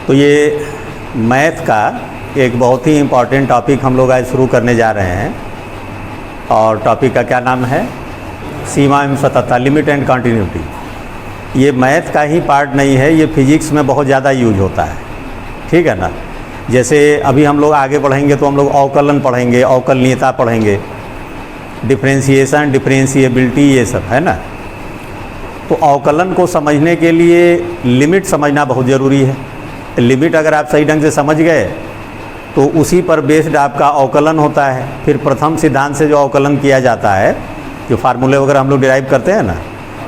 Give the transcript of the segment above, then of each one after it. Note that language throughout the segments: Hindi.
तो ये मैथ का एक बहुत ही इम्पॉर्टेंट टॉपिक हम लोग आज शुरू करने जा रहे हैं और टॉपिक का क्या नाम है? सीमा एवं सततता, लिमिट एंड कंटिन्यूटी। ये मैथ का ही पार्ट नहीं है, ये फिजिक्स में बहुत ज़्यादा यूज होता है, ठीक है ना। जैसे अभी हम लोग आगे पढ़ेंगे तो हम लोग अवकलन पढ़ेंगे, अवकलनीयता पढ़ेंगे, डिफरेंशिएशन, डिफरेंशिएबिलिटी, ये सब है ना। तो अवकलन को समझने के लिए लिमिट समझना बहुत ज़रूरी है। लिमिट अगर आप सही ढंग से समझ गए तो उसी पर बेस्ड आपका अवकलन होता है। फिर प्रथम सिद्धांत से जो अवकलन किया जाता है, जो फार्मूले वगैरह हम लोग डिराइव करते हैं ना,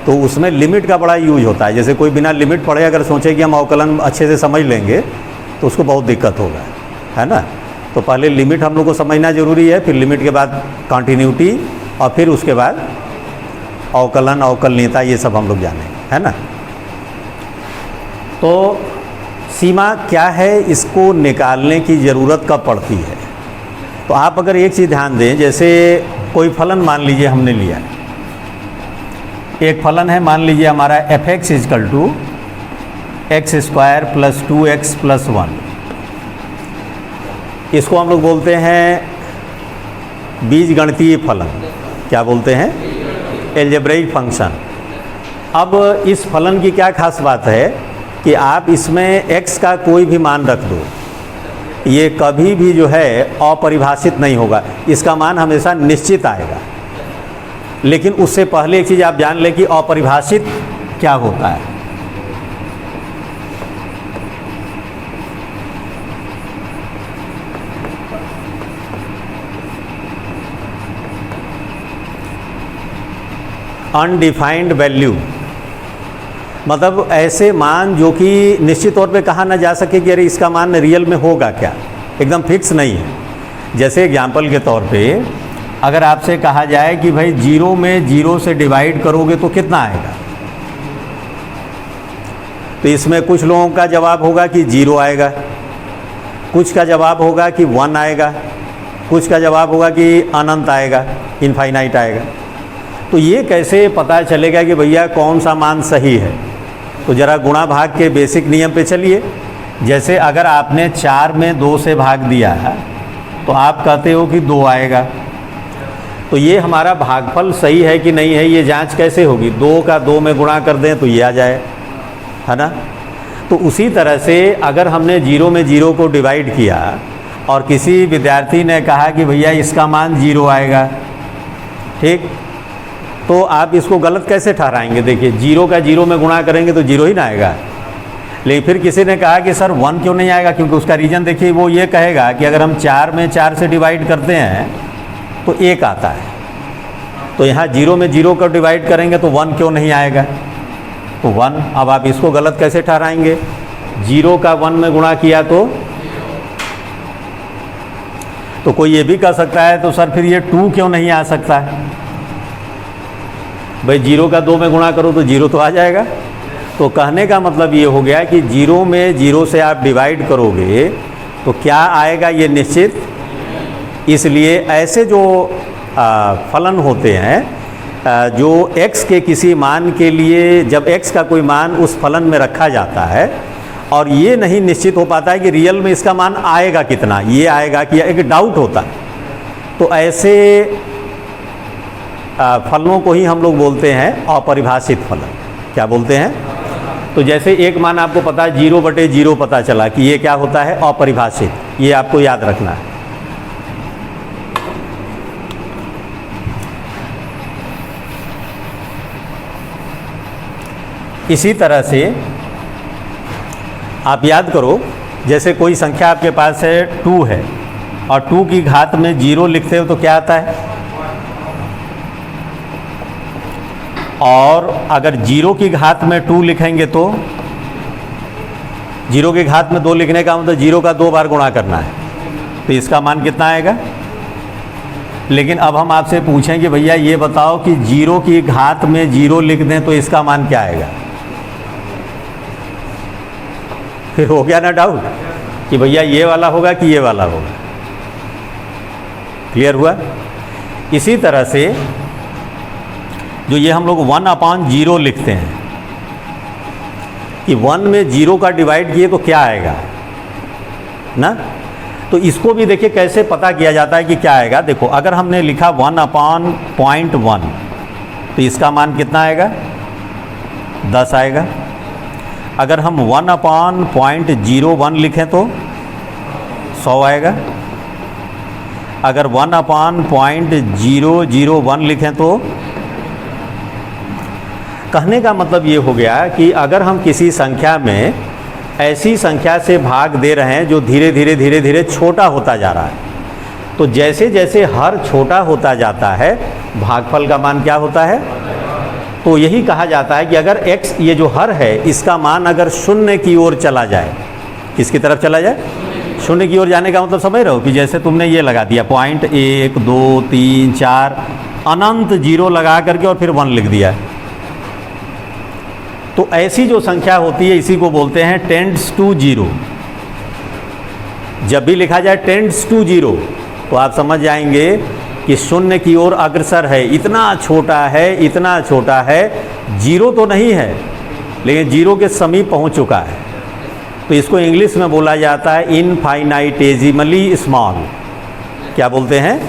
तो उसमें लिमिट का बड़ा यूज होता है। जैसे कोई बिना लिमिट पढ़े अगर सोचे कि हम अवकलन अच्छे से समझ लेंगे तो उसको बहुत दिक्कत होगा, है ना। तो पहले लिमिट हम लोग को समझना ज़रूरी है, फिर लिमिट के बाद कंटिन्यूटी और फिर उसके बाद अवकलन, अवकलनीयता, ये सब हम लोग जानेंगे, है ना। तो सीमा क्या है, इसको निकालने की ज़रूरत कब पड़ती है? तो आप अगर एक चीज़ ध्यान दें, जैसे कोई फलन मान लीजिए हमने लिया, एक फलन है मान लीजिए हमारा f(x) = x² + 2x + 1। इसको हम लोग बोलते हैं बीजगणितीय फलन। क्या बोलते हैं? Algebraic function. अब इस फलन की क्या खास बात है कि आप इसमें x का कोई भी मान रख दो, ये कभी भी जो है अपरिभाषित नहीं होगा, इसका मान हमेशा निश्चित आएगा। लेकिन उससे पहले एक चीज़ आप जान लें कि अपरिभाषित क्या होता है। अनडिफाइंड वैल्यू मतलब ऐसे मान जो कि निश्चित तौर पे कहा ना जा सके कि अरे इसका मान रियल में होगा क्या, एकदम फिक्स नहीं है। जैसे एग्जाम्पल के तौर पे अगर आपसे कहा जाए कि भाई 0 में 0 से डिवाइड करोगे तो कितना आएगा, तो इसमें कुछ लोगों का जवाब होगा कि 0 आएगा, कुछ का जवाब होगा कि 1 आएगा, कुछ का जवाब होगा कि अनंत आएगा, इनफाइनाइट आएगा। तो ये कैसे पता चलेगा कि भैया कौन सा मान सही है? तो ज़रा गुणा भाग के बेसिक नियम पे चलिए। जैसे अगर आपने 4 में 2 से भाग दिया है तो आप कहते हो कि 2 आएगा, तो ये हमारा भागफल सही है कि नहीं है, ये जांच कैसे होगी? 2 का 2 में गुणा कर दें तो ये आ जाए, है ना। तो उसी तरह से अगर हमने 0 में 0 को डिवाइड किया और किसी विद्यार्थी ने कहा कि भैया इसका मान 0 आएगा, ठीक, तो आप इसको गलत कैसे ठहराएंगे? देखिए 0 का 0 में गुणा करेंगे तो 0 ही ना आएगा। लेकिन फिर किसी ने कहा कि सर 1 क्यों नहीं आएगा? क्योंकि उसका रीज़न देखिए, वो ये कहेगा कि अगर हम 4 में 4 से डिवाइड करते हैं तो 1 आता है, तो यहाँ 0 में 0 को डिवाइड करेंगे तो 1 क्यों नहीं आएगा? तो 1। अब आप इसको गलत कैसे ठहराएंगे? 0 का 1 में गुणा किया तो कोई ये भी कह सकता है तो सर फिर ये 2 क्यों नहीं आ सकता है? भाई 0 का 2 में गुणा करो तो 0 तो आ जाएगा। तो कहने का मतलब ये हो गया कि 0 में 0 से आप डिवाइड करोगे तो क्या आएगा, ये निश्चित। इसलिए ऐसे जो फलन होते हैं जो x के किसी मान के लिए, जब x का कोई मान उस फलन में रखा जाता है और ये नहीं निश्चित हो पाता है कि रियल में इसका मान आएगा कितना, ये आएगा कि एक डाउट होता है, तो ऐसे फलनों को ही हम लोग बोलते हैं अपरिभाषित फलन। क्या बोलते हैं? तो जैसे एक मान आपको पता है 0/0 पता चला कि ये क्या होता है? अपरिभाषित। ये आपको याद रखना है। इसी तरह से आप याद करो, जैसे कोई संख्या आपके पास है 2 है और 2 की घात में 0 लिखते हो तो क्या आता है? और अगर 0 की घात में 2 लिखेंगे तो 0 की घात में 2 लिखने का मतलब 0 का 2 बार गुणा करना है, तो इसका मान कितना आएगा? लेकिन अब हम आपसे पूछें कि भैया ये बताओ कि 0 की घात में 0 लिख दें तो इसका मान क्या आएगा? फिर हो गया ना डाउट कि भैया ये वाला होगा कि ये वाला होगा। क्लियर हुआ? इसी तरह से जो ये हम लोग 1/0 लिखते हैं, कि 1 में 0 का डिवाइड किए तो क्या आएगा ना। तो इसको भी देखिए कैसे पता किया जाता है कि क्या आएगा। देखो अगर हमने लिखा 1/0.1 तो इसका मान कितना आएगा, 10 आएगा। अगर हम 1/0.01 लिखें तो 100 आएगा। अगर 1/001 लिखें तो, कहने का मतलब ये हो गया कि अगर हम किसी संख्या में ऐसी संख्या से भाग दे रहे हैं जो धीरे धीरे छोटा होता जा रहा है, तो जैसे जैसे हर छोटा होता जाता है भागफल का मान क्या होता है। तो यही कहा जाता है कि अगर x ये जो हर है इसका मान अगर 0 की ओर चला जाए, किसकी तरफ चला जाए, 0 की ओर जाने का मतलब समझ रहे हो कि जैसे तुमने ये लगा दिया 0.1 2 3 4 अनंत 0 लगा करके और फिर 1 लिख दिया। तो ऐसी जो संख्या होती है इसी को बोलते हैं टेंड्स टू 0। जब भी लिखा जाए टेंड्स टू 0 तो आप समझ जाएंगे कि 0 की ओर अग्रसर है, इतना छोटा है, इतना छोटा है, 0 तो नहीं है लेकिन 0 के समीप पहुंच चुका है। तो इसको इंग्लिश में बोला जाता है इनफाइनाइटेजिमली स्मॉल। क्या बोलते हैं,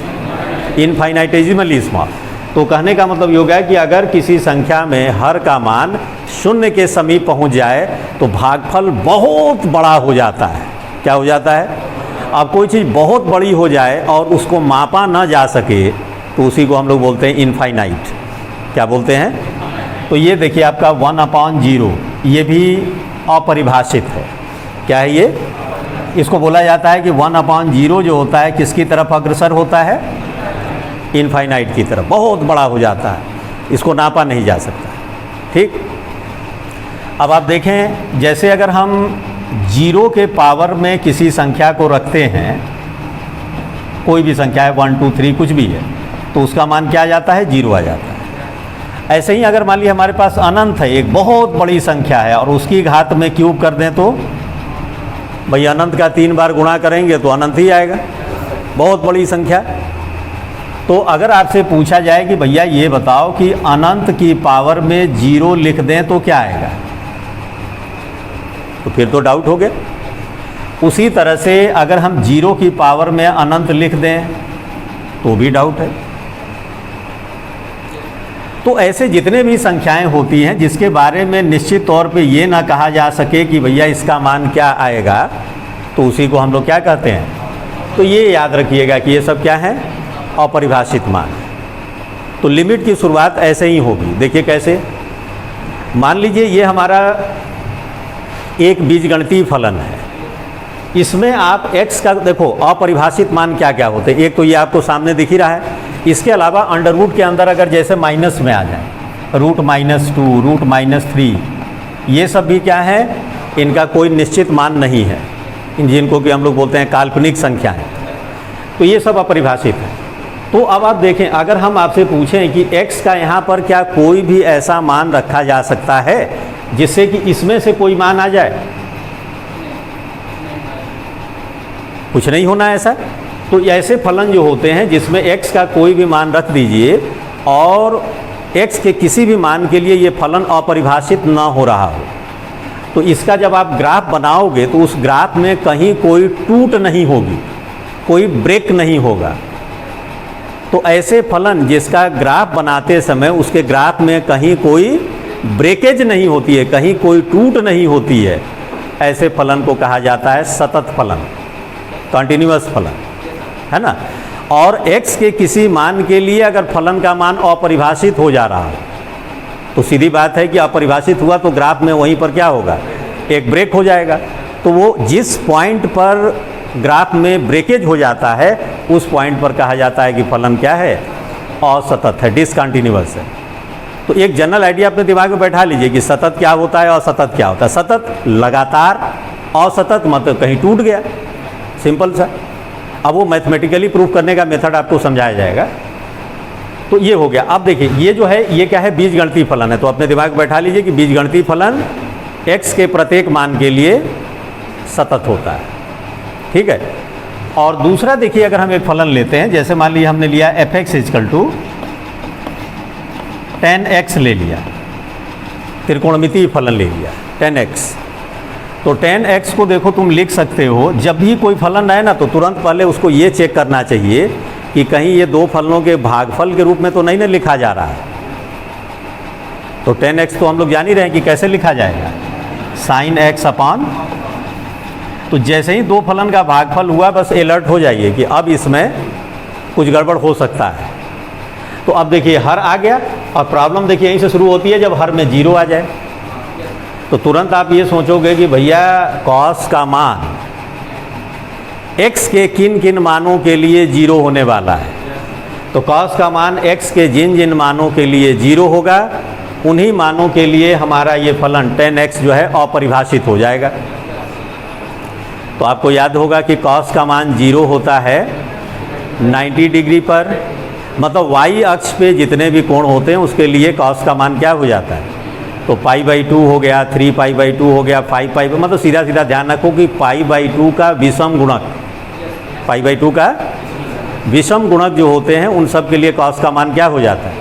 इनफाइनाइटेजिमली स्मॉल। तो कहने का मतलब ये हो गया कि अगर किसी संख्या में हर का मान 0 के समीप पहुंच जाए तो भागफल बहुत बड़ा हो जाता है। क्या हो जाता है, अब कोई चीज़ बहुत बड़ी हो जाए और उसको मापा ना जा सके तो उसी को हम लोग बोलते हैं इनफाइनाइट। क्या बोलते हैं, तो ये देखिए आपका 1/0 ये भी अपरिभाषित है। क्या है ये, इसको बोला जाता है कि 1/0 जो होता है किसकी तरफ अग्रसर होता है, इनफाइनाइट की तरफ, बहुत बड़ा हो जाता है, इसको नापा नहीं जा सकता। ठीक, अब आप देखें जैसे अगर हम 0 के पावर में किसी संख्या को रखते हैं, कोई भी संख्या है 1 2 3 कुछ भी है, तो उसका मान क्या आ जाता है, 0 आ जाता है। ऐसे ही अगर मान लीजिए हमारे पास अनंत है, एक बहुत बड़ी संख्या है और उसकी घात में क्यूब कर दें तो भाई अनंत का 3 बार गुणा करेंगे तो अनंत ही आएगा, बहुत बड़ी संख्या। तो अगर आपसे पूछा जाए कि भैया ये बताओ कि अनंत की पावर में 0 लिख दें तो क्या आएगा, तो फिर तो डाउट हो गया। उसी तरह से अगर हम 0 की पावर में अनंत लिख दें तो भी डाउट है। तो ऐसे जितने भी संख्याएं होती हैं जिसके बारे में निश्चित तौर पे ये ना कहा जा सके कि भैया इसका मान क्या आएगा, तो उसी को हम लोग क्या कहते हैं। तो ये याद रखिएगा कि ये सब क्या है, अपरिभाषित मान। तो लिमिट की शुरुआत ऐसे ही होगी। देखिए कैसे, मान लीजिए ये हमारा एक बीजगणितीय फलन है, इसमें आप x का देखो अपरिभाषित मान क्या क्या होते हैं। एक तो ये आपको सामने दिख ही रहा है, इसके अलावा अंडर रूट के अंदर अगर जैसे माइनस में आ जाए, √-2 √-3, ये सब भी क्या है, इनका कोई निश्चित मान नहीं है, जिनको कि हम लोग बोलते हैं काल्पनिक संख्याएं। तो ये सब अपरिभाषित है। तो अब आप देखें, अगर हम आपसे पूछें कि x का यहाँ पर क्या कोई भी ऐसा मान रखा जा सकता है जिससे कि इसमें से कोई मान आ जाए, कुछ नहीं होना ऐसा। तो ऐसे फलन जो होते हैं जिसमें x का कोई भी मान रख दीजिए और x के किसी भी मान के लिए ये फलन अपरिभाषित ना हो रहा हो, तो इसका जब आप ग्राफ बनाओगे तो उस ग्राफ में कहीं कोई टूट नहीं होगी, कोई ब्रेक नहीं होगा। तो ऐसे फलन जिसका ग्राफ बनाते समय उसके ग्राफ में कहीं कोई ब्रेकेज नहीं होती है, कहीं कोई टूट नहीं होती है, ऐसे फलन को कहा जाता है सतत फलन, कंटिन्यूअस फलन, है ना। और x के किसी मान के लिए अगर फलन का मान अपरिभाषित हो जा रहा है तो सीधी बात है कि अपरिभाषित हुआ तो ग्राफ में वहीं पर क्या होगा, एक ब्रेक हो जाएगा। तो वो जिस पॉइंट पर ग्राफ में ब्रेकेज हो जाता है उस पॉइंट पर कहा जाता है कि फलन क्या है, असतत है, डिसकंटिन्यूअस है। तो एक जनरल आइडिया अपने दिमाग में बैठा लीजिए कि सतत क्या होता है, असतत क्या होता है। सतत लगातार, असतत मतलब कहीं टूट गया, सिंपल सा। अब वो मैथमेटिकली प्रूफ करने का मेथड आपको समझाया जाएगा। तो ये हो गया। अब देखिए ये जो है ये क्या है, बीजगणितीय फलन है। तो अपने दिमाग में बैठा लीजिए कि बीजगणितीय फलन x के प्रत्येक मान के लिए सतत होता है, ठीक है। और दूसरा देखिए, अगर हम एक फलन लेते हैं, जैसे मान लीजिए हमने लिया f(x) = 10x ले लिया, त्रिकोणमितीय फलन ले लिया। 10x। तो 10x को देखो तुम लिख सकते हो, जब भी कोई फलन आए ना तो तुरंत पहले उसको ये चेक करना चाहिए कि कहीं ये दो फलनों के भागफल के रूप में तो नहीं ना लिखा जा रहा है। तो 10x तो हम लोग जान ही रहे हैं कि कैसे लिखा जाएगा, sin x अपॉन। तो जैसे ही दो फलन का भागफल हुआ बस अलर्ट हो जाइए कि अब इसमें कुछ गड़बड़ हो सकता है। तो अब देखिए हर आ गया, और प्रॉब्लम देखिए यहीं से शुरू होती है, जब हर में 0 आ जाए तो तुरंत आप ये सोचोगे कि भैया cos का मान x के किन किन मानों के लिए 0 होने वाला है। तो cos का मान x के जिन जिन मानों के लिए 0 होगा उन्हीं मानों के लिए हमारा ये फलन 10x जो है अपरिभाषित हो जाएगा। तो आपको याद होगा कि cos का मान 0 होता है 90 डिग्री पर, मतलब y अक्ष पे जितने भी कोण होते हैं उसके लिए cos का मान क्या हो जाता है। तो π/2 हो गया, 3π/2 हो गया, 5π, मतलब सीधा सीधा ध्यान रखो कि π/2 का विषम गुणक, π/2 का विषम गुणक जो होते हैं उन सब के लिए cos का मान क्या हो जाता है।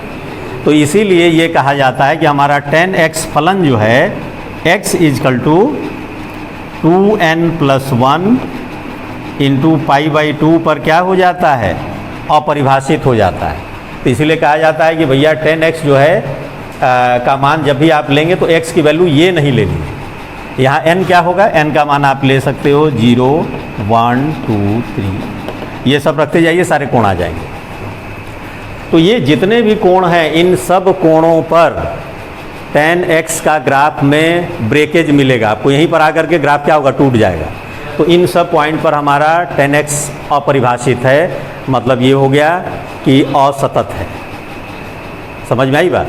तो इसीलिए ये कहा जाता है कि हमारा 10x फलन जो है x = 2n+1 इंटू π/2 पर क्या हो जाता है, अपरिभाषित हो जाता है। तो इसीलिए कहा जाता है कि भैया 10x जो है का मान जब भी आप लेंगे तो x की वैल्यू ये नहीं लेनी। यहाँ n क्या होगा, n का मान आप ले सकते हो 0, 1, 2, 3, ये सब रखते जाइए, सारे कोण आ जाएंगे। तो ये जितने भी कोण हैं इन सब कोणों पर 10x का ग्राफ में ब्रेकेज मिलेगा आपको, यहीं पर आकर के ग्राफ क्या होगा, टूट जाएगा। तो इन सब पॉइंट पर हमारा 10x अपरिभाषित है, मतलब ये हो गया कि असतत है। समझ में आई बात।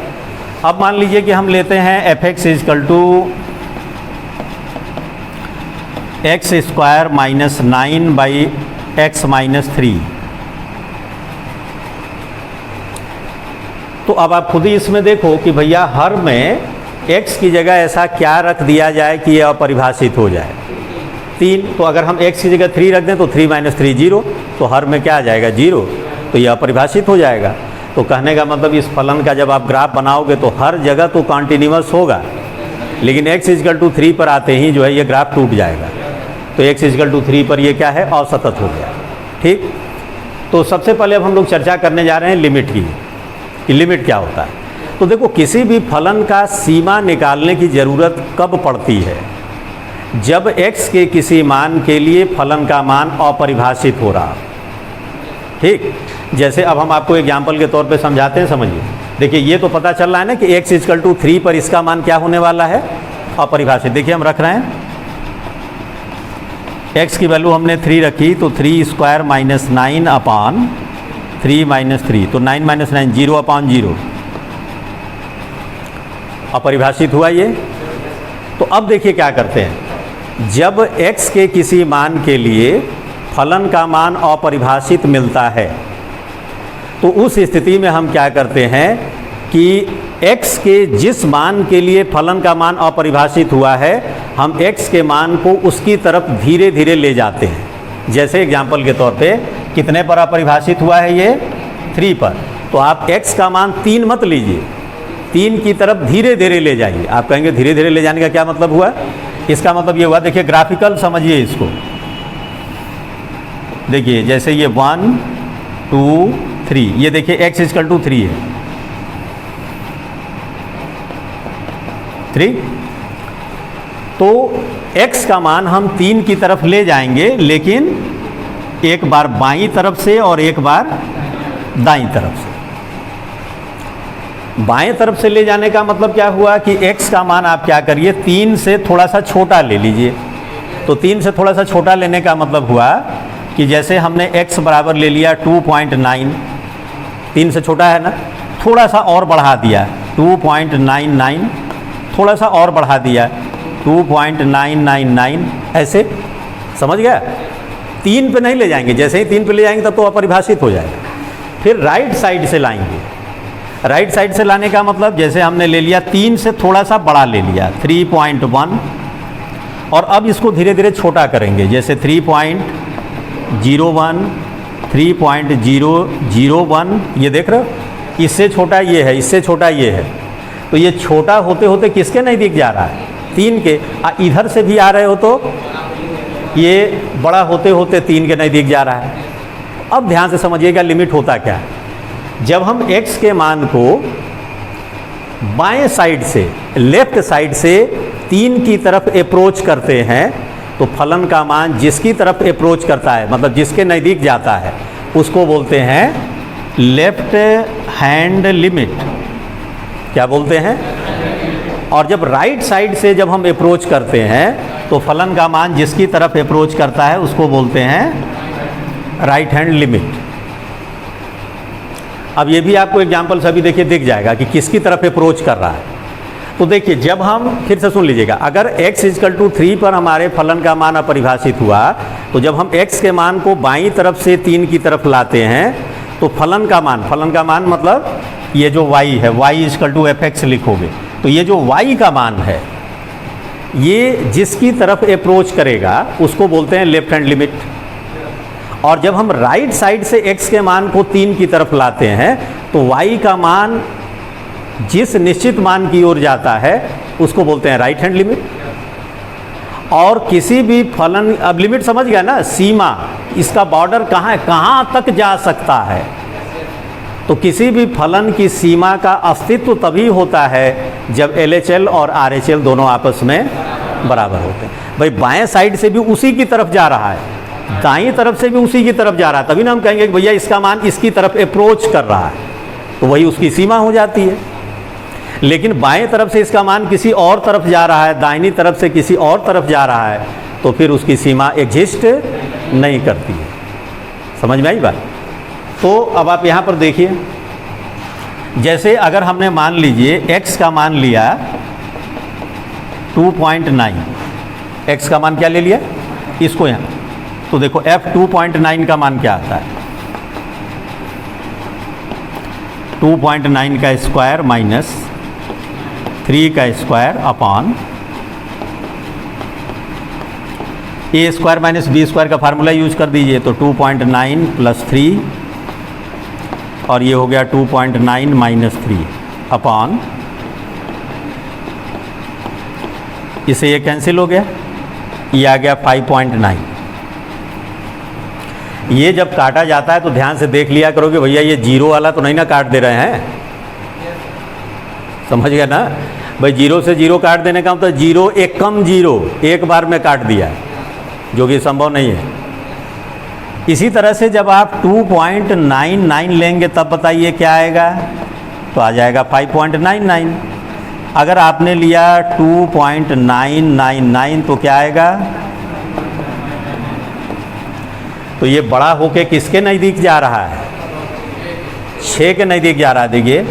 अब मान लीजिए कि हम लेते हैं f(x) = x² - 9/x - 3। तो अब आप खुद ही इसमें देखो कि भैया हर में x की जगह ऐसा क्या रख दिया जाए कि यह अपरिभाषित हो जाए, 3। तो अगर हम x की जगह 3 रख दें तो 3 - 3 0, तो हर में क्या आ जाएगा, 0। तो यह अपरिभाषित हो जाएगा। तो कहने का मतलब इस फलन का जब आप ग्राफ बनाओगे तो हर जगह तो कॉन्टिन्यूअस होगा, लेकिन x = 3 पर आते ही जो है ये ग्राफ टूट जाएगा। तो x = 3 पर ये क्या है, असतत हो गया। ठीक। तो सबसे पहले अब हम लोग चर्चा करने जा रहे हैं लिमिट की, कि लिमिट क्या होता है। तो देखो किसी भी फलन का सीमा निकालने की ज़रूरत कब पड़ती है, जब x के किसी मान के लिए फलन का मान अपरिभाषित हो रहा। ठीक। जैसे अब हम आपको एग्जाम्पल के तौर पे समझाते हैं, समझिए। देखिए ये तो पता चल रहा है ना कि x = 3 पर इसका मान क्या होने वाला है, अपरिभाषित। देखिए हम रख रहे हैं x की वैल्यू हमने 3 रखी, तो 3² - 9 अपॉन 3 - 3, तो 9 - 9 0/0, अपरिभाषित हुआ ये। तो अब देखिए क्या करते हैं, जब x के किसी मान के लिए फलन का मान अपरिभाषित मिलता है तो उस स्थिति में हम क्या करते हैं कि x के जिस मान के लिए फलन का मान अपरिभाषित हुआ है हम x के मान को उसकी तरफ धीरे धीरे ले जाते हैं। जैसे एग्जाम्पल के तौर पे कितने पर अपरिभाषित हुआ है ये, 3 पर। तो आप x का मान 3 मत लीजिए, 3 की तरफ धीरे धीरे ले जाइए। आप कहेंगे धीरे धीरे ले जाने का क्या मतलब हुआ, इसका मतलब ये हुआ, देखिए ग्राफिकल समझिए इसको। देखिए जैसे ये 1, 2, 3, ये देखिए x = 3 है, 3। तो x का मान हम 3 की तरफ ले जाएंगे, लेकिन एक बार बाईं तरफ से और एक बार दाईं तरफ से। बाएं तरफ से ले जाने का मतलब क्या हुआ कि x का मान आप क्या करिए, 3 से थोड़ा सा छोटा ले लीजिए। तो 3 से थोड़ा सा छोटा लेने का मतलब हुआ कि जैसे हमने x बराबर ले लिया 2.9, 3 से छोटा है ना, थोड़ा सा और बढ़ा दिया 2.99, थोड़ा सा और बढ़ा दिया 2.999, ऐसे समझ गया। 3 पे नहीं ले जाएंगे, जैसे ही 3 पे ले जाएंगे तब तो अपरिभाषित हो जाएगा। फिर राइट साइड से लाएंगे, राइट साइड से लाने का मतलब जैसे हमने ले लिया 3 से थोड़ा सा बड़ा ले लिया 3.1, और अब इसको धीरे धीरे छोटा करेंगे, जैसे 3.01, 3.001, ये देख रहे हो, इससे छोटा ये है, इससे छोटा ये है। तो ये छोटा होते होते किसके नज़दीक जा रहा है, 3 के, इधर से भी आ रहे हो तो ये बड़ा होते होते 3 के नज़दीक जा रहा है। अब ध्यान से समझिएगा लिमिट होता क्या है। जब हम x के मान को बाएं साइड से, लेफ्ट साइड से 3 की तरफ अप्रोच करते हैं तो फलन का मान जिसकी तरफ अप्रोच करता है, मतलब जिसके नज़दीक जाता है, उसको बोलते हैं लेफ्ट हैंड लिमिट। क्या बोलते हैं? और जब राइट साइड से जब हम अप्रोच करते हैं तो फलन का मान जिसकी तरफ अप्रोच करता है उसको बोलते हैं राइट हैंड लिमिट। अब ये भी आपको एग्जाम्पल सभी देखिए दिख जाएगा कि किसकी तरफ अप्रोच कर रहा है। तो देखिए जब हम, फिर से सुन लीजिएगा, अगर x = 3 पर हमारे फलन का मान अपरिभाषित हुआ, तो जब हम x के मान को बाईं तरफ से 3 की तरफ लाते हैं तो फलन का मान मतलब ये जो y है, y = fx लिखोगे, तो ये जो y का मान है ये जिसकी तरफ अप्रोच करेगा उसको बोलते हैं लेफ्ट हैंड लिमिट। और जब हम राइट साइड से x के मान को 3 की तरफ लाते हैं तो y का मान जिस निश्चित मान की ओर जाता है उसको बोलते हैं राइट हैंड लिमिट। और किसी भी फलन, अब लिमिट समझ गया ना, सीमा, इसका बॉर्डर कहाँ है, कहाँ तक जा सकता है। तो किसी भी फलन की सीमा का अस्तित्व तभी होता है जब LHL और RHL दोनों आपस में बराबर होते हैं। भाई बाएं साइड से भी उसी की तरफ जा रहा है, दाईं तरफ से भी उसी की तरफ जा रहा है, तभी ना हम कहेंगे कि भैया इसका मान इसकी तरफ अप्रोच कर रहा है, तो वही उसकी सीमा हो जाती है। लेकिन बाएं तरफ से इसका मान किसी और तरफ जा रहा है, दाहिनी तरफ से किसी और तरफ जा रहा है, तो फिर उसकी सीमा एग्जिस्ट नहीं करती है। समझ में आई बात? तो अब आप यहाँ पर देखिए, जैसे अगर हमने मान लीजिए x का मान लिया 2.9, x का मान क्या ले लिया इसको यहाँ, तो देखो f 2.9 का मान क्या आता है, 2.9 का स्क्वायर माइनस 3 का square upon a square minus b square का फार्मूला यूज कर दीजिए, तो 2.9 + 3 और ये हो गया 2.9 - 3 अपॉन, इसे ये कैंसिल हो गया, ये आ गया 5.9। ये जब काटा जाता है तो ध्यान से देख लिया करो कि भैया ये जीरो वाला तो नहीं ना काट दे रहे हैं, समझ गया ना भाई। जीरो से जीरो काट देने का मतलब जीरो एक कम जीरो एक बार में काट दिया, जो कि संभव नहीं है। इसी तरह से जब आप 2.99 लेंगे तब बताइए क्या आएगा, तो आ जाएगा 5.99। अगर आपने लिया 2.999 तो क्या आएगा, तो ये बड़ा होके किसके नज़दीक जा रहा है, 6 के नज़दीक जा रहा है। देखिए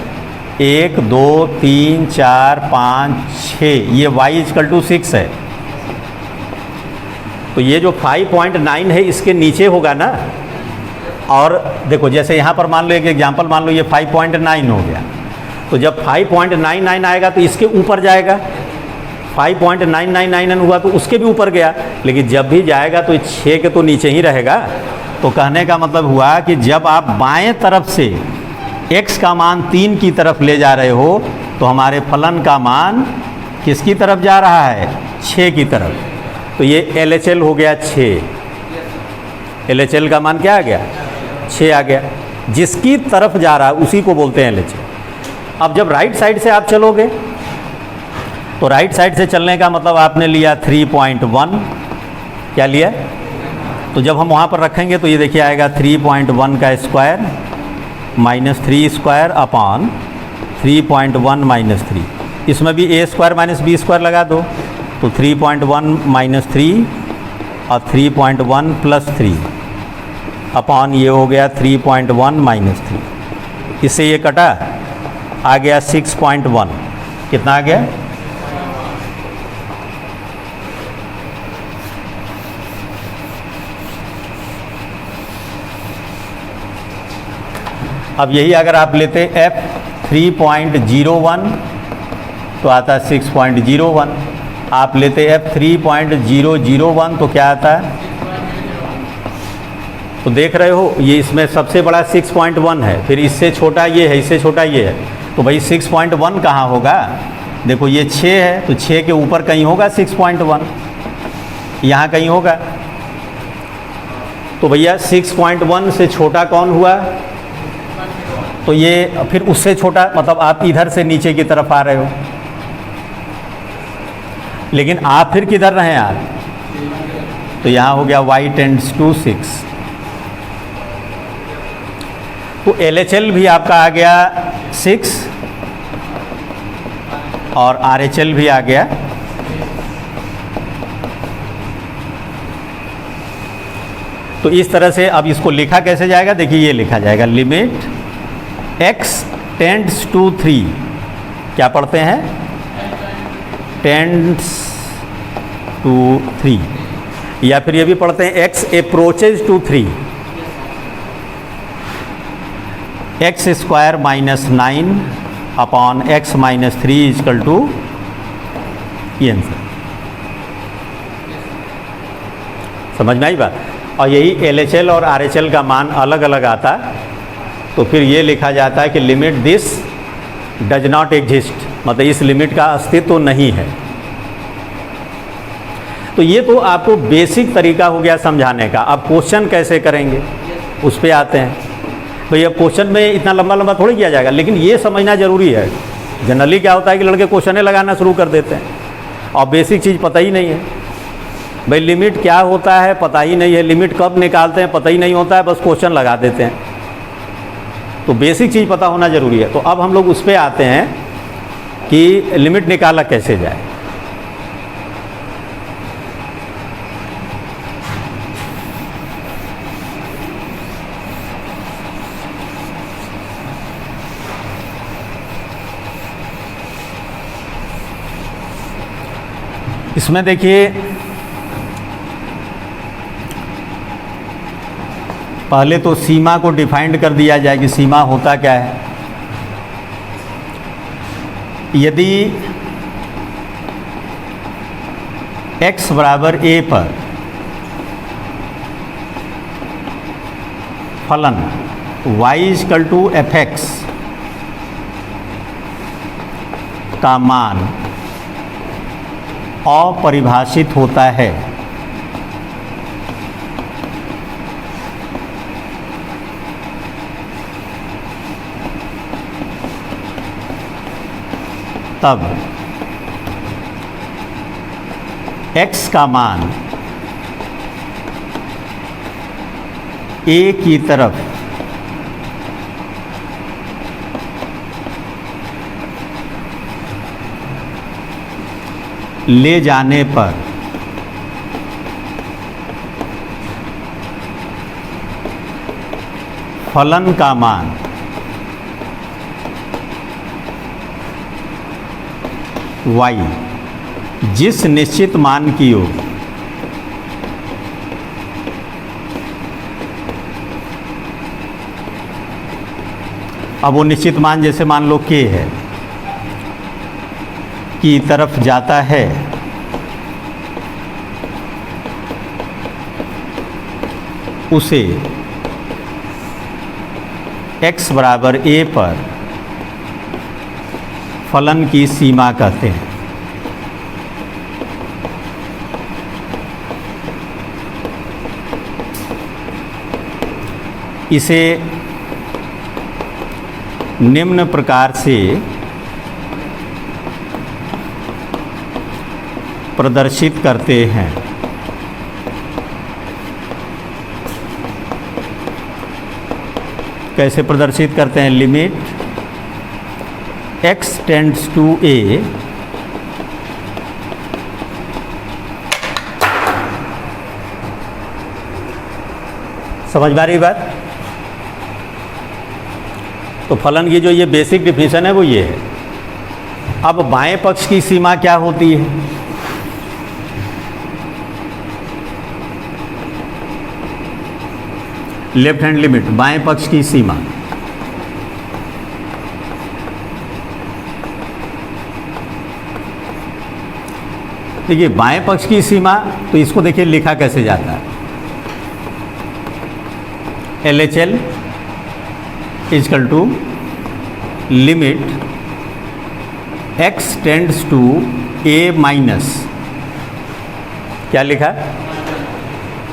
1 2 3 4 5 6, ये y = 6 है, तो ये जो 5.9 है इसके नीचे होगा ना। और देखो जैसे यहाँ पर मान लो एक एग्जांपल मान लो ये 5.9 हो गया, तो जब 5.99 आएगा तो इसके ऊपर जाएगा, 5.999 हुआ तो उसके भी ऊपर गया, लेकिन जब भी जाएगा तो 6 के तो नीचे ही रहेगा। तो कहने का मतलब हुआ कि जब आप बाएं तरफ से x का मान 3 की तरफ ले जा रहे हो तो हमारे फलन का मान किसकी तरफ जा रहा है, 6 की तरफ। तो ये LHL हो गया 6, LHL का मान क्या आ गया, 6 आ गया। जिसकी तरफ जा रहा है उसी को बोलते हैं LHL। अब जब राइट साइड से आप चलोगे तो राइट साइड से चलने का मतलब आपने लिया 3.1, क्या लिया, तो जब हम वहाँ पर रखेंगे तो ये देखिए आएगा 3.1 का स्क्वायर माइनस 3 स्क्वायर अपॉन 3.1 - 3। इसमें भी a square minus b square लगा दो, तो 3.1 - 3 और 3.1 + 3 अपॉन ये हो गया 3.1 - 3। इससे ये कटा, आ गया 6.1। कितना आ गया, अब यही अगर आप लेते f 3.01 तो आता है 6.01, आप लेते f 3.001 तो क्या आता है, तो देख रहे हो ये इसमें सबसे बड़ा 6.1 है, फिर इससे छोटा ये है, इससे छोटा ये है, तो भाई 6.1 कहाँ होगा, देखो ये 6 है तो 6 के ऊपर कहीं होगा 6.1, यहाँ कहीं होगा। तो भैया 6.1 से छोटा कौन हुआ? तो ये फिर उससे छोटा, मतलब आप इधर से नीचे की तरफ आ रहे हो, लेकिन आप फिर किधर रहे आप? तो यहाँ हो गया y टेंड्स टू 6। तो LHL भी आपका आ गया 6 और RHL भी आ गया। तो इस तरह से अब इसको लिखा कैसे जाएगा? देखिए ये लिखा जाएगा लिमिट x टेंड्स टू 3, क्या पढ़ते हैं? टेंड्स टू 3, या फिर ये भी पढ़ते हैं x approaches to 3, x square minus 9 upon x minus 3 is equal to ये आंसर। समझ में आई बात? और यही LHL और RHL का मान अलग अलग आता, तो फिर ये लिखा जाता है कि limit this does not exist, मतलब इस लिमिट का अस्तित्व तो नहीं है। तो ये तो आपको बेसिक तरीका हो गया समझाने का। अब क्वेश्चन कैसे करेंगे उस पर आते हैं। भैया क्वेश्चन में इतना लंबा लंबा थोड़ी किया जाएगा, लेकिन ये समझना जरूरी है। जनरली क्या होता है कि लड़के क्वेश्चन लगाना शुरू कर देते हैं और बेसिक चीज़ पता ही नहीं है। भाई लिमिट क्या होता है पता ही नहीं है, लिमिट कब निकालते हैं पता ही नहीं होता है, बस क्वेश्चन लगा देते हैं। तो बेसिक चीज़ पता होना जरूरी है। तो अब हम लोग उस पर आते हैं कि लिमिट निकाला कैसे जाए। इसमें देखिए पहले तो सीमा को डिफाइंड कर दिया जाए कि सीमा होता क्या है। यदि x बराबर a पर फलन y इक्वल टू fx का मान अपरिभाषित होता है, तब x का मान a की तरफ ले जाने पर फलन का मान y जिस निश्चित मान की हो अब वो निश्चित मान जैसे मान लो k है की तरफ जाता है, उसे x बराबर a पर फलन की सीमा कहते हैं। इसे निम्न प्रकार से प्रदर्शित करते हैं। कैसे प्रदर्शित करते हैं? Limit x tends to a समझ में आ रही बात? तो फलन की जो ये बेसिक डिफिनेशन है वो ये है। अब बाएं पक्ष की सीमा क्या होती है? लेफ्ट हैंड लिमिट, बाएं पक्ष की सीमा। देखिए बाएं पक्ष की सीमा, तो इसको देखिए लिखा कैसे जाता है। LHL is equal to limit x tends to a minus, क्या लिखा?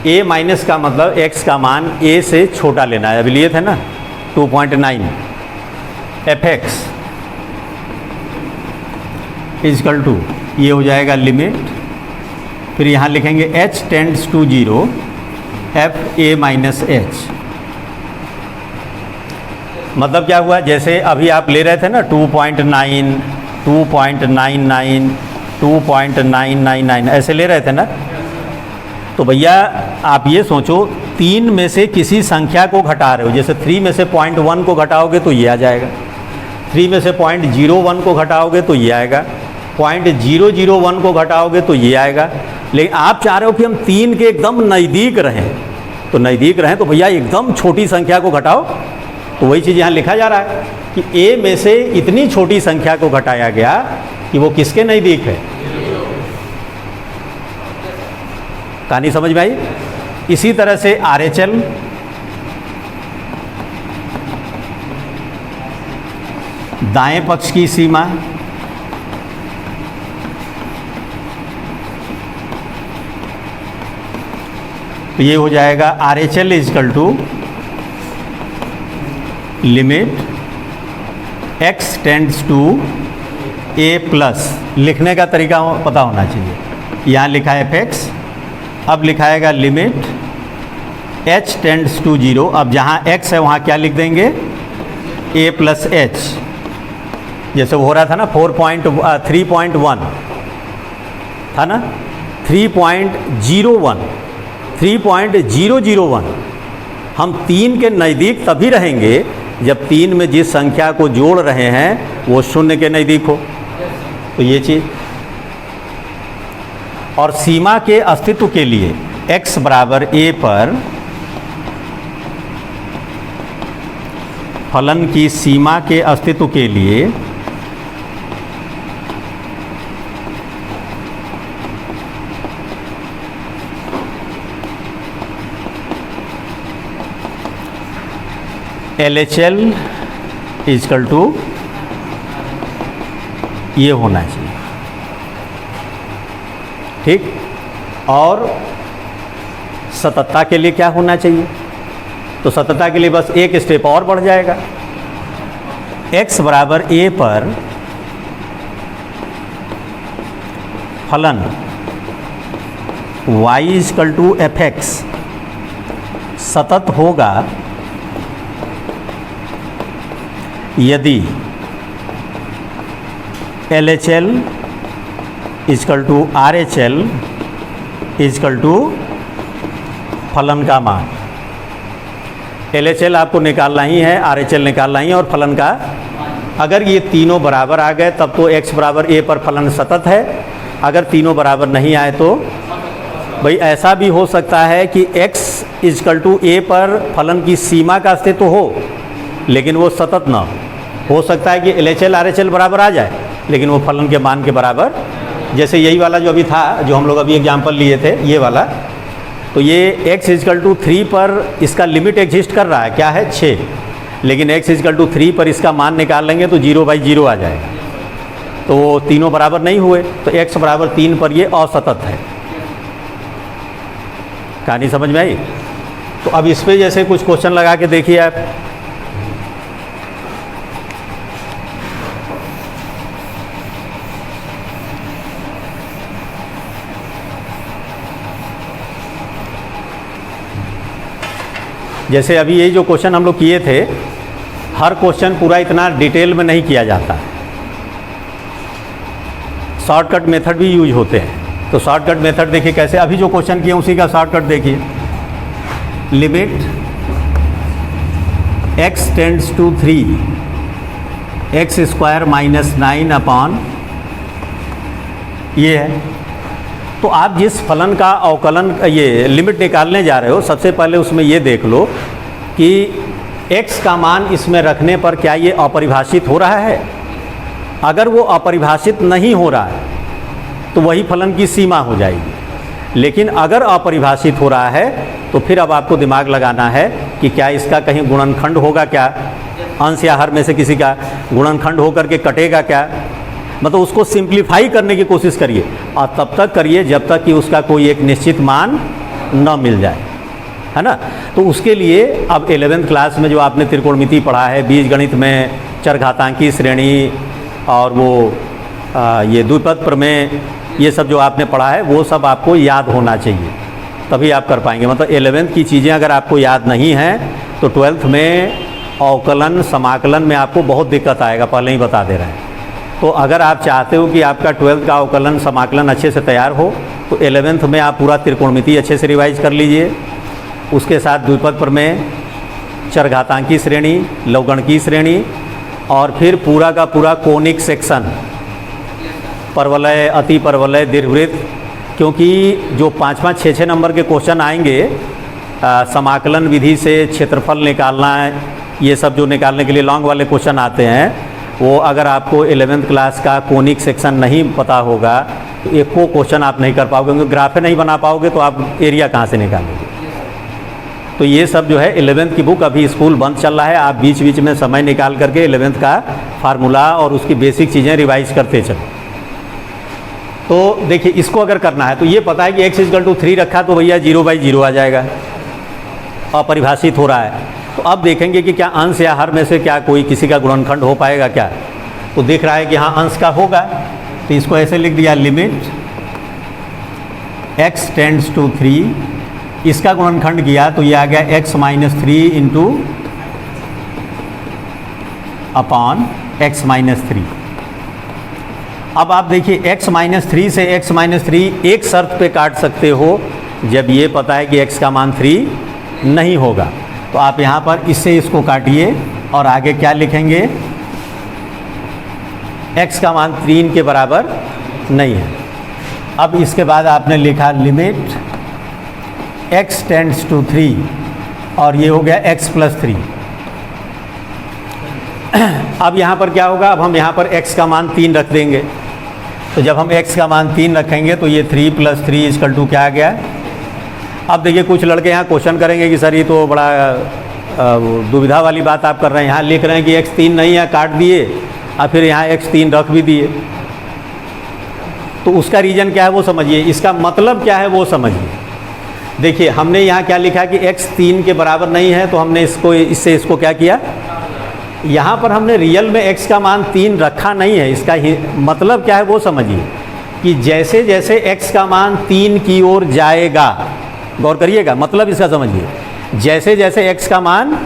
a माइनस का मतलब x का मान a से छोटा लेना है, अभी लिए थे ना 2.9, fx इजकल टू, ये हो जाएगा लिमिट, फिर यहाँ लिखेंगे h tends to 0 f a minus h। मतलब क्या हुआ, जैसे अभी आप ले रहे थे ना 2.9, 2.99, 2.999 ऐसे ले रहे थे ना, तो भैया आप ये सोचो 3 में से किसी संख्या को घटा रहे हो, जैसे 3 में से 0.1 को घटाओगे तो ये आ जाएगा, 3 में से 0.01 को घटाओगे तो ये आएगा, 0.001 को घटाओगे तो ये आएगा। लेकिन आप चाह रहे हो कि हम 3 के एकदम नज़दीक रहें, तो नज़दीक रहें तो भैया एकदम छोटी संख्या को घटाओ। तो वही चीज़ यहाँ लिखा जा रहा है कि a में से इतनी छोटी संख्या को घटाया गया कि वो किसके नज़दीक है। कहानी समझ में आई? इसी तरह से RHL, दाएं पक्ष की सीमा, तो ये हो जाएगा RHL is equal to limit x tends to a plus, लिखने का तरीका पता होना चाहिए। यहाँ लिखा है fx, अब लिखाएगा लिमिट h टेंड्स टू 0, अब जहाँ x है वहाँ क्या लिख देंगे a प्लस h, जैसे वो हो रहा था ना 3.1 था ना, 3.01, 3.001। हम 3 के नज़दीक तभी रहेंगे जब 3 में जिस संख्या को जोड़ रहे हैं वो 0 के नज़दीक हो, तो ये चीज़। और सीमा के अस्तित्व के लिए x बराबर a पर फलन की सीमा के अस्तित्व के लिए LHL इजकल टू ये होना चाहिए, ठीक। और सततता के लिए क्या होना चाहिए, तो सततता के लिए बस एक स्टेप और बढ़ जाएगा, x बराबर a पर फलन y इजकल टू fx सतत होगा यदि LHL is equal to RHL is equal to फलन का मान। LHL आपको निकालना ही है, RHL निकालना ही है, और फलन का, अगर ये तीनों बराबर आ गए तब तो x बराबर a पर फलन सतत है, अगर तीनों बराबर नहीं आए तो भाई ऐसा भी हो सकता है कि x इजकल टू a पर फलन की सीमा का अस्तित्व हो लेकिन वो सतत ना हो सकता है कि LHL RHL बराबर आ जाए लेकिन वो फलन के मान के बराबर, जैसे यही वाला जो अभी था, जो हम लोग अभी एग्जाम्पल लिए थे ये वाला, तो ये x इजकल टू 3 पर इसका लिमिट एग्जिस्ट कर रहा है, क्या है 6, लेकिन x इजकल टू 3 पर इसका मान निकाल लेंगे तो 0/0 आ जाएगा, तो वो तीनों बराबर नहीं हुए, तो x बराबर 3 पर ये असतत है। कहानी समझ में आई? तो अब इस पर जैसे कुछ क्वेश्चन लगा के देखिए आप। जैसे अभी ये जो क्वेश्चन हम लोग किए थे, हर क्वेश्चन पूरा इतना डिटेल में नहीं किया जाता, शॉर्टकट मेथड भी यूज होते हैं। तो शॉर्टकट मेथड देखिए कैसे, अभी जो क्वेश्चन किए उसी का शॉर्टकट देखिए। Limit x tends to 3 x square minus 9 upon ये है। तो आप जिस फलन का अवकलन, ये लिमिट निकालने जा रहे हो, सबसे पहले उसमें ये देख लो कि x का मान इसमें रखने पर क्या ये अपरिभाषित हो रहा है। अगर वो अपरिभाषित नहीं हो रहा है तो वही फलन की सीमा हो जाएगी, लेकिन अगर अपरिभाषित हो रहा है तो फिर अब आपको दिमाग लगाना है कि क्या इसका कहीं गुणनखंड होगा, क्या अंश या हर में से किसी का गुणनखंड होकर के कटेगा क्या। मतलब उसको सिंप्लीफाई करने की कोशिश करिए, और तब तक करिए जब तक कि उसका कोई एक निश्चित मान न मिल जाए, है ना। तो उसके लिए अब 11th क्लास में जो आपने त्रिकोणमिति पढ़ा है, बीजगणित में चरघातांकी श्रेणी और वो ये द्विपद प्रमेय, ये सब जो आपने पढ़ा है वो सब आपको याद होना चाहिए, तभी आप कर पाएंगे। मतलब 11th की चीज़ें अगर आपको याद नहीं हैं तो 12th में अवकलन समाकलन में आपको बहुत दिक्कत आएगा, पहले ही बता दे रहे हैं। तो अगर आप चाहते हो कि आपका 12th का अवकलन समाकलन अच्छे से तैयार हो तो 11th में आप पूरा त्रिकोणमिति अच्छे से रिवाइज कर लीजिए, उसके साथ द्विपद प्रमेय, चरघातांकी श्रेणी, लवगणकीय श्रेणी, और फिर पूरा का पूरा कोनिक सेक्शन, परवलय, अति परवलय, दीर्घवृत्त, क्योंकि जो 5-5, 6-6 नंबर के क्वेश्चन आएंगे समाकलन विधि से क्षेत्रफल निकालना है, ये सब जो निकालने के लिए लॉन्ग वाले क्वेश्चन आते हैं, वो अगर आपको 11th क्लास का कोनिक सेक्शन नहीं पता होगा तो एक को क्वेश्चन आप नहीं कर पाओगे, क्योंकि ग्राफे नहीं बना पाओगे तो आप एरिया कहाँ से निकालोगे। तो ये सब जो है 11th की बुक, अभी स्कूल बंद चल रहा है, आप बीच बीच में समय निकाल करके 11th का फार्मूला और उसकी बेसिक चीज़ें रिवाइज करते चलो। तो देखिए इसको अगर करना है तो ये पता है कि x = 3 रखा तो भैया 0/0 आ जाएगा, अपरिभाषित हो रहा है। तो अब देखेंगे कि क्या अंश या हर में से क्या कोई किसी का गुणनखंड हो पाएगा क्या। तो दिख रहा है कि हाँ अंश का होगा, तो इसको ऐसे लिख दिया, लिमिट x टेंड्स टू 3, इसका गुणनखंड किया तो ये आ गया x - 3 इंटू अपॉन x - 3। अब आप देखिए x - 3 से x - 3 एक शर्त पे काट सकते हो, जब ये पता है कि x का मान 3 नहीं होगा। तो आप यहाँ पर इससे इसको काटिए और आगे क्या लिखेंगे, x का मान 3 के बराबर नहीं है। अब इसके बाद आपने लिखा लिमिट x टेंड्स टू 3, और ये हो गया x + 3। अब यहाँ पर क्या होगा, अब हम यहाँ पर x का मान 3 रख देंगे। तो जब हम x का मान 3 रखेंगे तो ये 3 + 3 = क्या आ गया। अब देखिए कुछ लड़के यहाँ क्वेश्चन करेंगे कि सर ये तो बड़ा दुविधा वाली बात आप कर रहे हैं, यहाँ लिख रहे हैं कि x 3 नहीं है, काट दिए, और फिर यहाँ x 3 रख भी दिए। तो उसका रीज़न क्या है वो समझिए, इसका मतलब क्या है वो समझिए। देखिए हमने यहाँ क्या लिखा कि x 3 के बराबर नहीं है, तो हमने इससे इसको क्या किया, यहाँ पर हमने रियल में x का मान 3 रखा नहीं है। इसका मतलब क्या है वो समझिए कि जैसे जैसे x का मान 3 की ओर जाएगा, गौर करिएगा, मतलब इसका समझिए, जैसे जैसे x का मान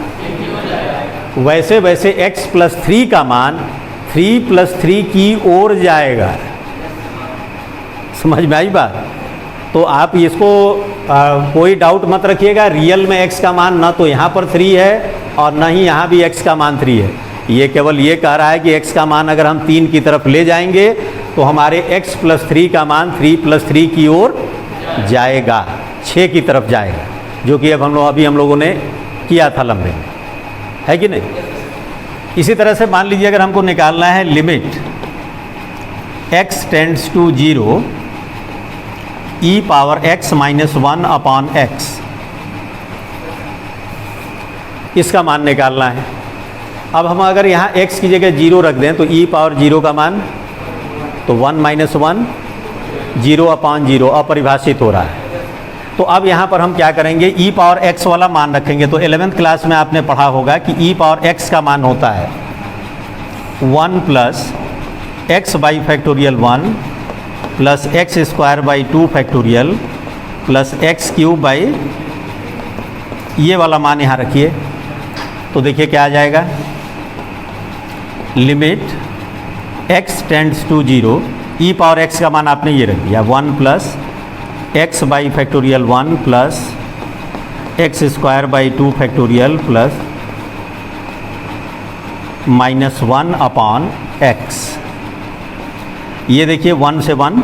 वैसे वैसे x + 3 का मान 3 + 3 की ओर जाएगा। समझ में आई बात। तो आप इसको कोई डाउट मत रखिएगा, रियल में x का मान ना तो यहाँ पर 3 है और ना ही यहाँ भी x का मान 3 है। ये केवल ये कह रहा है कि x का मान अगर हम 3 की तरफ ले जाएंगे तो हमारे x + 3 का मान 3 + 3 की ओर जाएगा, 6 की तरफ जाएगा, जो कि अब हम लोगों ने किया था लंबे में, है कि नहीं। इसी तरह से मान लीजिए अगर हमको निकालना है limit x tends to 0 e⁻x - 1 upon x, इसका मान निकालना है। अब हम अगर यहाँ x की जगह 0 रख दें तो e⁻0 का मान तो 1 - 1 0/0 अपरिभाषित हो रहा है। तो अब यहाँ पर हम क्या करेंगे, e⁻x वाला मान रखेंगे। तो 11th क्लास में आपने पढ़ा होगा कि e⁻x का मान होता है 1 + x/(1) plus x² 2 plus x³ ये वाला मान यहाँ रखिए। तो देखिए क्या आ जाएगा, limit x tends to 0, e⁻x का मान आपने ये रख दिया 1 + x/(1) plus x² 2 plus -1/x। ये देखिए 1 से 1।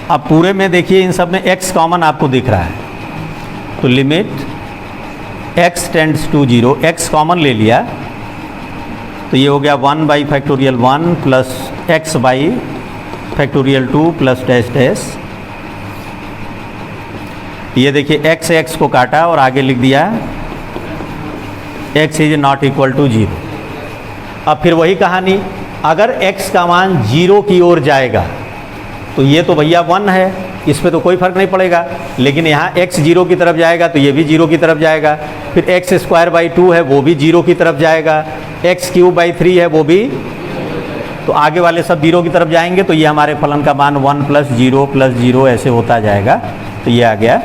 अब पूरे में देखिए इन सब में x कॉमन आपको दिख रहा है, तो limit x tends to 0, x common ले लिया तो ये हो गया 1/(1) plus x/(2) plus dash dash. ये देखिए x को काटा और आगे लिख दिया x ≠ 0। अब फिर वही कहानी अगर x का मान 0 की ओर जाएगा तो ये तो भैया 1 है, इस पे तो कोई फर्क नहीं पड़ेगा। लेकिन यहाँ x 0 की तरफ जाएगा तो ये भी 0 की तरफ जाएगा। फिर x²/2 है वो भी 0 की तरफ जाएगा, x³/3 है वो भी, तो आगे वाले सब 0 की तरफ जाएंगे। तो ये हमारे फलन का मान 1 + 0 + 0 ऐसे होता जाएगा। तो ये आ गया।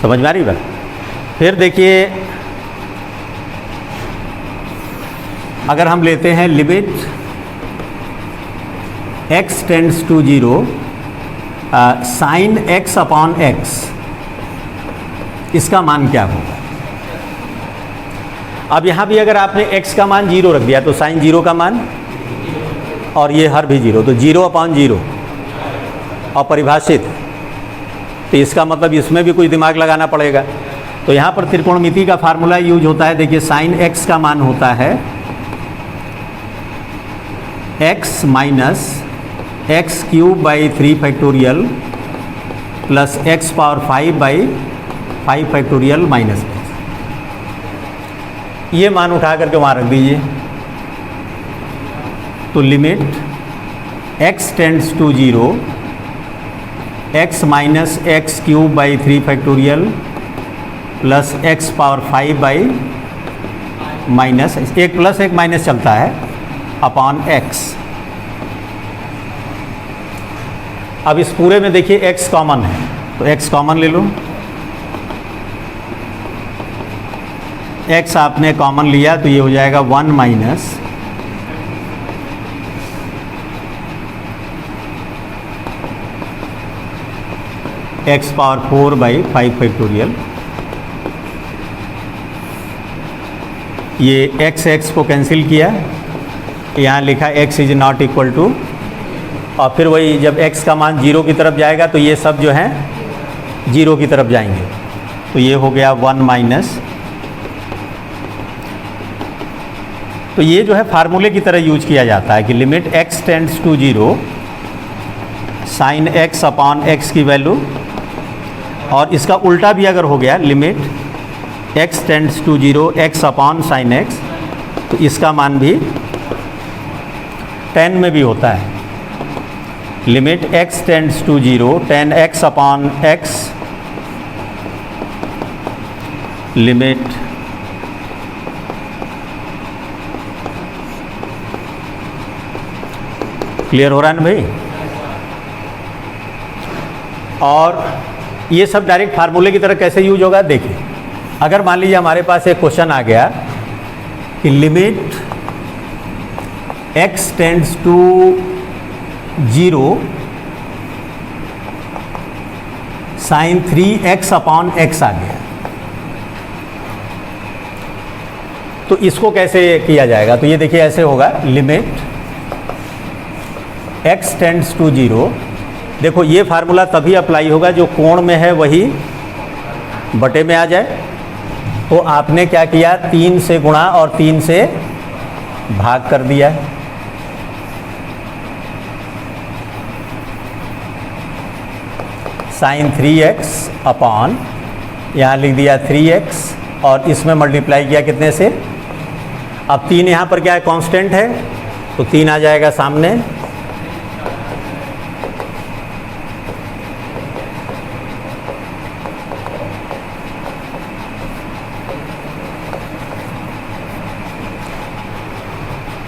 समझ में आ रही बात? फिर देखिए, अगर हम लेते हैं limit x tends to 0 sin x/x, इसका मान क्या होगा? अब यहाँ भी अगर आपने x का मान 0 रख दिया तो sin 0 का मान, और ये हर भी 0, तो 0/0 अपरिभाषित। तो इसका मतलब इसमें भी कुछ दिमाग लगाना पड़ेगा। तो यहाँ पर त्रिकोणमिति का फार्मूला यूज होता है। देखिए sin x का मान होता है x - x³/3 factorial plus x⁵/5 factorial minus x। ये मान उठा करके वहाँ रख दीजिए। तो limit x tends to 0 x - x³/3 factorial plus x⁵/, एक प्लस एक माइनस चलता है, अपॉन x। अब इस पूरे में देखिए x कॉमन है, तो x कॉमन ले लो। x आपने कॉमन लिया तो ये हो जाएगा 1 - x⁴/5 फैक्टोरियल। ये x को कैंसिल किया, यहाँ लिखा x ≠ = और फिर वही जब x का मान 0 की तरफ जाएगा तो ये सब जो हैं 0 की तरफ जाएंगे। तो ये हो गया 1 - तो ये जो है फार्मूले की तरह यूज किया जाता है कि limit x tends to 0 sin x/x की वैल्यू, और इसका उल्टा भी अगर हो गया limit x tends to 0 x/sin x, तो इसका मान भी tan में भी होता है। Limit x tends to 0 tan x/x, limit clear हो रहा है ना भाई? और ये सब डायरेक्ट फार्मूले की तरह कैसे यूज होगा देखिए। अगर मान लीजिए हमारे पास एक क्वेश्चन आ गया कि limit x tends to 0 sin 3x/x आ गया, तो इसको कैसे किया जाएगा? तो ये देखिए ऐसे होगा, लिमिट x टेंड्स टू 0। देखो ये फार्मूला तभी अप्लाई होगा जो कोण में है वही बटे में आ जाए। तो आपने क्या किया, 3 से गुणा और 3 से भाग कर दिया। sin 3x अपॉन, यहाँ लिख दिया 3x, और इसमें मल्टीप्लाई किया कितने से? अब 3 यहाँ पर क्या है, कांस्टेंट है, तो 3 आ जाएगा सामने।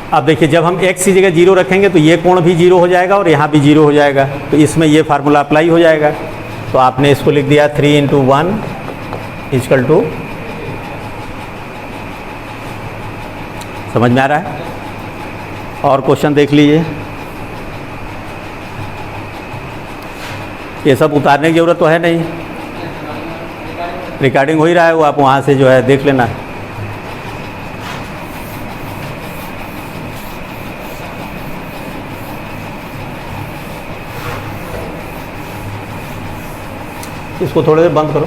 अब देखिए जब हम x की जगह 0 रखेंगे तो ये कोण भी 0 हो जाएगा और यहाँ भी 0 हो जाएगा, तो इसमें ये फार्मूला अप्लाई हो जाएगा। तो आपने इसको लिख दिया 3 × 1 = समझ में आ रहा है? और क्वेश्चन देख लीजिए। ये सब उतारने की ज़रूरत तो है नहीं, रिकॉर्डिंग हो ही रहा है, वो आप वहाँ से जो है देख लेना। इसको थोड़ी देर बंद करो।